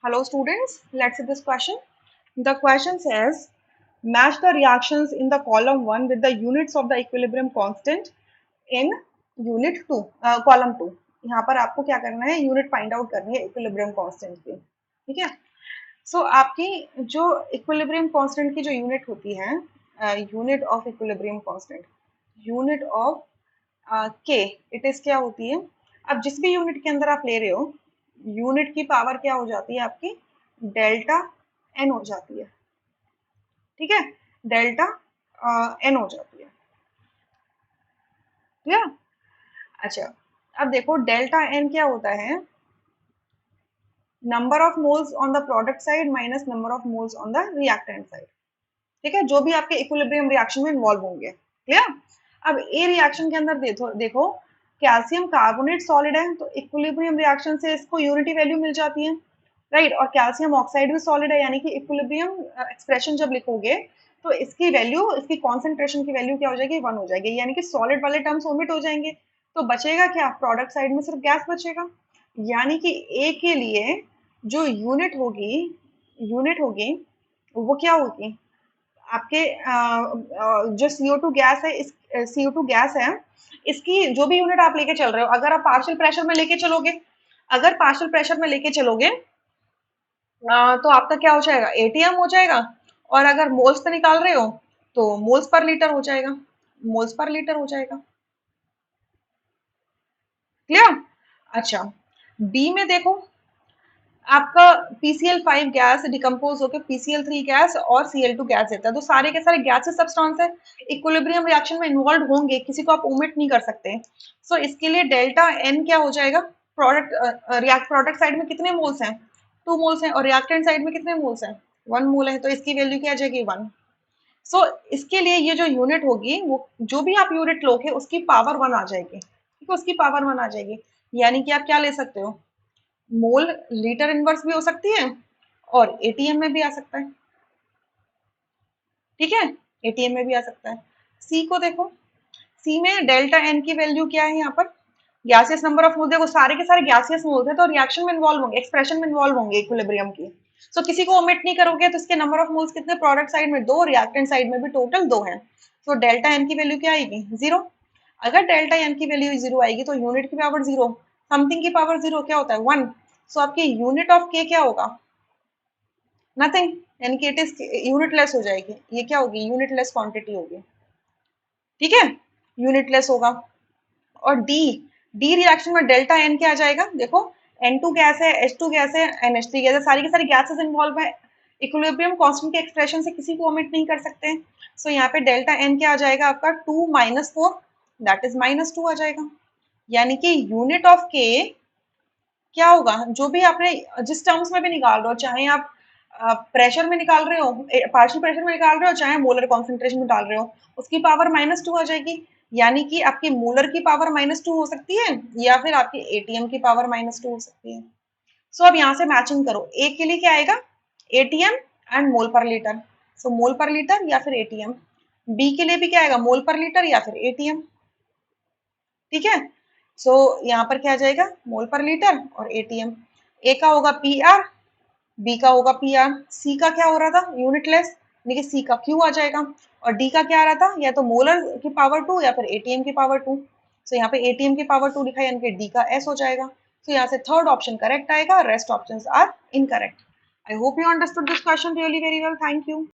Hello students, let's see this question. The question says, match the reactions in the column 1 with the units of the equilibrium constant in unit 2, column 2. यहाँ पर आपको क्या करना है, unit find out करनी है equilibrium constant की. ठीक है. सो आपकी जो इक्विलिब्रियम कांस्टेंट की जो यूनिट होती है, unit of equilibrium constant, unit of के, इट इज क्या होती है. अब जिस भी यूनिट के अंदर आप ले रहे हो, यूनिट की पावर क्या हो जाती है आपकी, डेल्टा एन हो जाती है. ठीक है, डेल्टा एन हो जाती है. क्लियर. अच्छा, अब देखो डेल्टा एन क्या होता है, number of moles on the product side minus number of moles on the reactant side. ठीक है, जो भी आपके इक्विलिब्रियम रिएक्शन में इन्वॉल्व होंगे. क्लियर. अब ए रिएक्शन के अंदर देखो कैल्शियम कार्बोनेट सॉलिड है, तो इक्विलिब्रियम रिएक्शन से इसको यूनिटी वैल्यू मिल जाती है, राइट. और कैल्शियम ऑक्साइड भी सॉलिड है, यानी कि इक्विलिब्रियम एक्सप्रेशन जब लिखोगे तो इसकी वैल्यू, इसकी कॉन्सेंट्रेशन की वैल्यू क्या हो जाएगी, 1 हो जाएगी, यानी कि सॉलिड वाले टर्म्स ओमिट हो जाएंगे. तो बचेगा क्या, प्रोडक्ट साइड में सिर्फ गैस बचेगा. यानी कि ए के लिए जो यूनिट होगी वो क्या होगी, आपके जो CO2 गैस है, इस CO2 गैस है, इसकी जो भी यूनिट आप लेके चल रहे हो, अगर आप पार्शियल प्रेशर में लेके चलोगे, अगर पार्शियल प्रेशर में लेके चलोगे तो आपका क्या हो जाएगा, ATM हो जाएगा. और अगर मोल्स पे निकाल रहे हो तो मोल्स पर लीटर हो जाएगा, मोल्स पर लीटर हो जाएगा. क्लियर. अच्छा, बी में देखो आपका PCl5 गैस डिकम्पोज होकर PCl3 गैस और Cl2 गैस देता है. तो सारे के सारे गैसेस सब्सटेंस है, इक्विलिब्रियम रिएक्शन में इन्वॉल्व होंगे, किसी को आप ओमिट नहीं कर सकते. सो इसके लिए डेल्टा एन क्या हो जाएगा, प्रोडक्ट साइड में कितने मोल्स हैं, 2 मोल्स हैं, और रिएक्टेंट साइड में कितने मोल्स हैं, 1 मोल है, तो इसकी वैल्यू क्या आ जाएगी, 1. सो इसके लिए ये जो यूनिट होगी, वो जो भी आप यूनिट लोगे उसकी पावर 1 आ जाएगी. ठीक है, उसकी पावर 1 आ जाएगी. यानी कि आप क्या ले सकते हो, मोल लीटर इनवर्स भी हो सकती है और एटीएम में भी आ सकता है. ठीक है, एटीएम में भी आ सकता है. सी को देखो, सी में डेल्टा एन की वैल्यू क्या है, यहाँ पर गैसियस नंबर ऑफ मोल, देखो सारे के सारे गैसियस मोल्स हैं, तो रिएक्शन में इन्वॉल्व होंगे, एक्सप्रेशन में इन्वॉल्व होंगे इक्विलिब्रियम की. सो किसी को ओमिट नहीं करोगे तो इसके नंबर ऑफ मोल्स कितने, प्रोडक्ट साइड में 2, रिएक्टेंट साइड में भी टोटल 2 है. सो डेल्टा एन की वैल्यू क्या आएगी, 0. अगर डेल्टा एन की वैल्यू 0 आएगी तो यूनिट की पावर 0, समथिंग की पावर 0 क्या होता है, 1. सो आपकी यूनिट ऑफ के क्या होगा, नथिंग, यानी कि इट इज यूनिटलेस हो जाएगी. ये क्या होगी, यूनिटलेस क्वांटिटी होगी. ठीक है, यूनिटलेस होगा. और डी, डी रिएक्शन में डेल्टा एन क्या आ जाएगा, देखो N2 गैस है, H2 गैस है, NH3 गैस है, सारी की सारी गैसेस इन्वॉल्व है. इक्विलिब्रियम कांस्टेंट के एक्सप्रेशन से किसी को ओमिट नहीं कर सकते. सो यहाँ पे डेल्टा एन क्या आ जाएगा आपका, 2 - 4, दैट इज -2 आ जाएगा. यानी कि यूनिट ऑफ के क्या होगा, जो भी आपने जिस टर्म्स में भी निकाल रहे हो, चाहे आप प्रेशर में निकाल रहे हो, पार्शियल प्रेशर में निकाल रहे हो, चाहे मोलर कॉन्सेंट्रेशन में डाल रहे हो, उसकी पावर -2 आ जाएगी. यानी कि आपकी मोलर की पावर -2 हो सकती है, या फिर आपकी एटीएम की पावर -2 हो सकती है. सो अब यहाँ से मैचिंग करो, ए के लिए क्या आएगा, एटीएम एंड मोल पर लीटर. सो मोल पर लीटर या फिर एटीएम. बी के लिए भी क्या आएगा, मोल पर लीटर या फिर एटीएम. ठीक है, सो यहाँ पर क्या आ जाएगा, मोल पर लीटर और एटीएम. ए का होगा PR, बी का होगा PR, सी का क्या हो रहा था, यूनिटलेस, यानी कि सी का क्यू आ जाएगा. और डी का क्या आ रहा था, या तो मोलर की पावर 2 या फिर एटीएम की पावर 2. सो यहाँ पे एटीएम की पावर 2 लिखा है, यानी कि डी का एस हो जाएगा. सो यहाँ से थर्ड ऑप्शन करेक्ट आएगा, rest options are incorrect. I hope you understood this question really very well. Thank you.